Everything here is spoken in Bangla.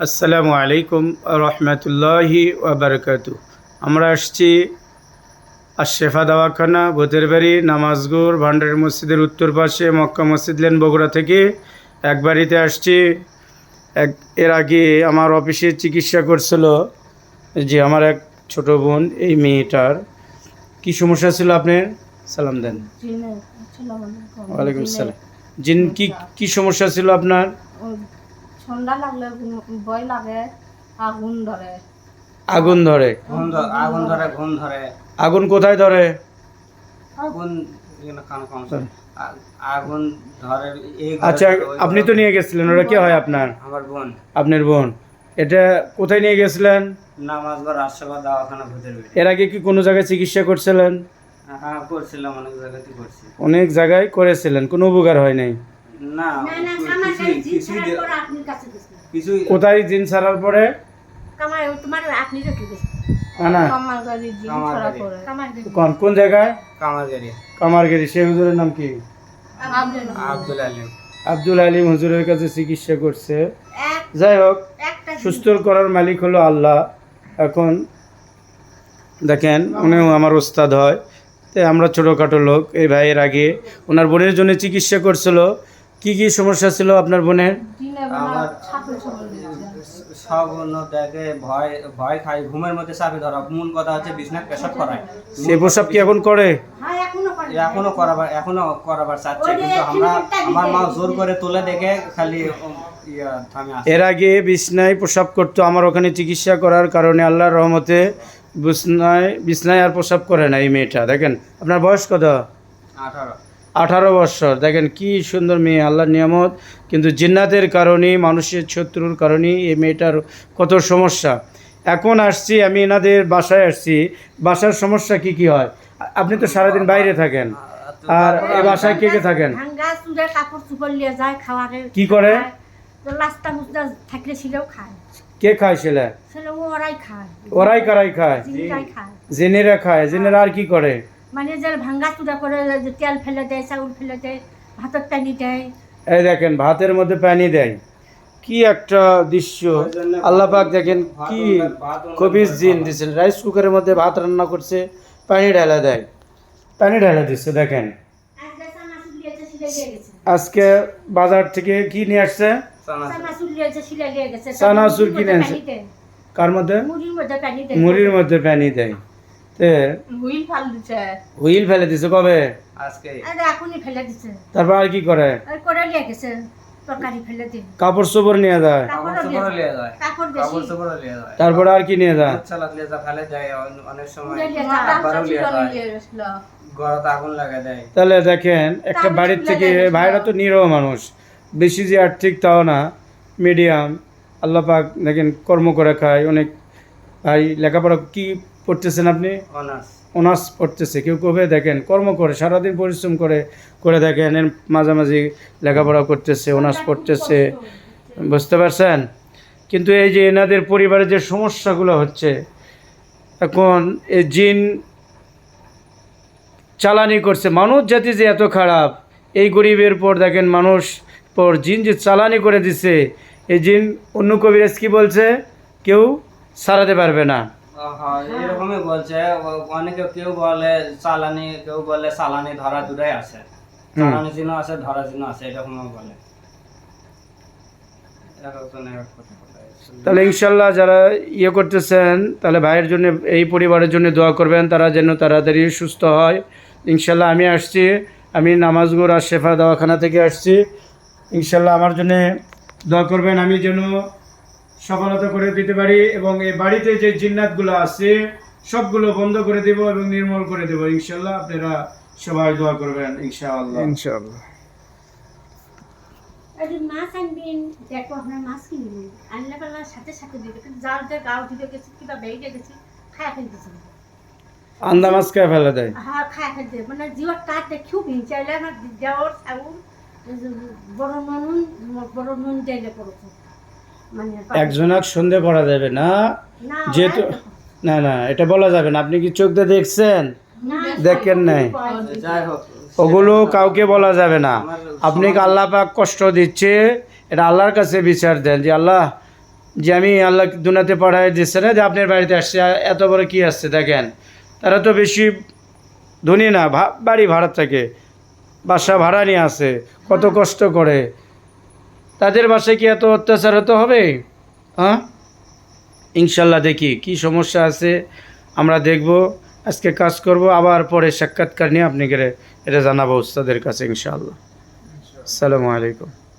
আসসালামু আলাইকুম রহমতুল্লাহি ওবরকাতু। আমরা আসছি আশরেফা দাওয়াখানা ভূতের বাড়ি নামাজগুর ভান্ডারি মসজিদের উত্তর পাশে মক্কা মসজিদ লেন বগুড়া থেকে এক বাড়িতে আসছি। এর আগে আমার অফিসে চিকিৎসা করছিল যে আমার এক ছোট বোন। এই মেয়েটার কি সমস্যা ছিল আপনি সালাম দেন। ওয়ালাইকুম আসসালাম। জিন কি সমস্যা ছিল আপনার? ঠান্ডা লাগলে ভয় লাগে, আগুন ধরে। আগুন ধরে? আগুন ধরে, ঘুম ধরে। আগুন কোথায় ধরে? আগুন আগুন ধরে। আচ্ছা, আপনি তো নিয়ে গেছিলেন, ওটা কি হয় আপনার? আমার বোন। আপনার বোন। এটা কোথায় নিয়ে গেছিলেন? নামাজগড় আশরাফা দাওয়াখানা ভূতের বাড়ি। এর আগে কি কোনো জায়গায় চিকিৎসা করছিলেন? হ্যাঁ, করছিলাম, অনেক জায়গাতে করছি। অনেক জায়গায় করেছিলেন, কোনো উপকার হয় নাই? না, কিছুই। কোথায় জিন ছাড়ার পরে? না কোন জায়গায়? কামারগাড়ি। কামারগিরি। সেই হুজুরের নাম কি? আব্দুল আলিম। আব্দুল আলিম হুজুরের কাছে চিকিৎসা করছে। যাই হোক, সুস্থ করার মালিক হলো আল্লাহ। এখন দেখেন, উনিও আমার ওস্তাদ হয়। তো আমরা ছোটোখাটো লোক। এই ভাইয়ের আগে ওনার বোনের জন্য চিকিৎসা করছিল। কি সমস্যা ছিল আপনার বোনের? আমার সব দেখে ভয় ভয় খায়, ঘুমের মধ্যে চাপে ধরা। মূল কথা হচ্ছে বিছনায় পেশাব করায়। সে প্রসাব কি এখন করে? এখনো করাবার চাচ্ছে, কিন্তু আমার মা জোর করে তুলে দেখে খালি থামে আসে। এর আগে বিছনায় প্রসাব করতো। আমার ওখানে চিকিৎসা করার কারণে আল্লাহর রহমতে বিছনায় আর প্রসাব করে না এই মেয়েটা। দেখেন, আপনার বয়স কত? 18 বছর। দেখেন কি সুন্দর মেয়ে, আল্লাহর নিয়ামত। কিন্তু জিন্নাতের কারণে, মানুষের শত্রুর কারণে এই মেয়েটার কত সমস্যা। এখন আসছি আমি এনাদের বাসায় আসছি। বাসার সমস্যা কি হয়? আপনি তো সারাদিন বাইরে থাকেন, আর এই বাসায় কে থাকেন? কি করে? কে খায়? ছেলে ওরাই কারাই খায়? জেনেরা খায়। জেনেরা আর কি করে? মানে যে ভাঙ্গা চুরা করে, তেল ফেলে দেয়, চাউল ফেলে দেয়, ভাতের পানি দেয়। এই দেখেন, ভাতের মধ্যে পানি দেয়। কি একটা দৃশ্য! আল্লাহ পাক দেখেন কি কবিজ জিন দিচ্ছেন। রাইস কুকারের মধ্যে ভাত রান্না করছে, পানি ঢালা দেয়, পানি ঢালা দিচ্ছে। দেখেন, আজকে বাজার থেকে কি নিয়ে আসছে? চানাচুর কিনে আনছে। কার মধ্যে? মুড়ির মধ্যে পানি দেয়। হুইল ফেলে দিছে কবে? তারপর আর কি করে? কাপড় চোপড় নিয়ে যায়। তারপর আর কি নিয়ে যায়? অনেক সময় আগুন লাগা দেয়। তাহলে দেখেন, একটা বাড়ির থেকে, ভাইরা তো নিরহ মানুষ, বেশি যে আর্থিক তাও না, মিডিয়াম। আল্লাহ পাক দেখেন কর্ম করে খায় অনেক। ভাই লেখাপড়া কি পড়তেছেন আপনি? অনার্স পড়তেছে। কেউ কবে দেখেন কর্ম করে, সারাদিন পরিশ্রম করে দেখেন এর মাঝামাঝি লেখাপড়া করতেছে, অনার্স পড়তেছে। বুঝতে পারছেন? কিন্তু এই যে এনাদের পরিবারে যে সমস্যাগুলো হচ্ছে, এখন এই জিন চালানি করছে। মানুষ জাতি যে এত খারাপ, এই গরিবের পর দেখেন মানুষ পর জিন যে চালানি করে দিছে। এই জিন, অন্য কবিরাজ কি বলছে? কেউ সারাতে পারবে না। এরকমই বলছে অনেকে। কেউ বলে চালানি, কেউ বলে চালানি ধরা দুটাই আছে। চালানি জিনও আছে, ধরা জিনও আছে, এরকমও বলে। তাহলে ইনশাল্লাহ যারা করতেছেন, তাহলে ভাইয়ের জন্য, এই পরিবারের জন্য দোয়া করবেন, তারা যেন তাড়াতাড়ি সুস্থ হয়। ইনশাল্লাহ আমি আসছি, আমি নামাজগুর আশরেফা দাওয়াখানা থেকে আসছি। ইনশাল্লাহ আমার জন্য দোয়া করবেন, আমি যেন সফলতা করে দিতে পারি, এবং এই বাড়িতে যে জিন্নাতগুলো আছে সবগুলো বন্ধ করে দেব এবং নির্মূল করে দেব। ইনশাল্লাহ আপনারা সবাই দোয়া করবেন। ইনশাআল্লাহ। মাছ আনবেন, দেখো আপনার মাছ কিনবেন, আনলে পাল্লার সাথে সাথে দিবে। কিন্তু যার যে গাও দিতে গেছি কিংবা বেরিয়ে গেছি, খায়া ফেলতেছে। আন্দা মাছ খায় ফেলে দেয়। হ্যাঁ, খায়া ফেলতে মানে জিওর কাঠ দেখেও চাইলে আমার দেওয়ার চাউল বড় নুন চাইলে পড়ছে। মানে একজনক সন্দেহ করা যাবে না, যেহেতু না এটা বলা যাবে না। আপনি কি চোখ দিয়ে দেখছেন? দেখেন নাই? ওগুলো কাউকে বলা যাবে না। আপনি আল্লাহ পাক কষ্ট দিচ্ছে, এটা আল্লাহর কাছে বিচার দেন যে আল্লাহ যে আমি আল্লাহ দুনিয়াতে পাঠায় দিচ্ছে না যে আপনার বাড়িতে আসছে এত বড় কি আসছে দেখেন, তারা তো বেশি ধনী না, বাড়ি ভাড়া থাকে, বাসা ভাড়া নিয়ে আসে, কত কষ্ট করে, তাদের বাসায় কি এত অত্যাচার হতে হবে? হ্যাঁ, ইনশাল্লাহ দেখি কি সমস্যা আছে আমরা দেখব, আজকে কাজ করব, আবার পরে সাক্ষাৎকার নিয়ে আপনাকে এটা জানাবো উস্তাদের কাছে ইনশাআল্লাহ। আসসালামু আলাইকুম।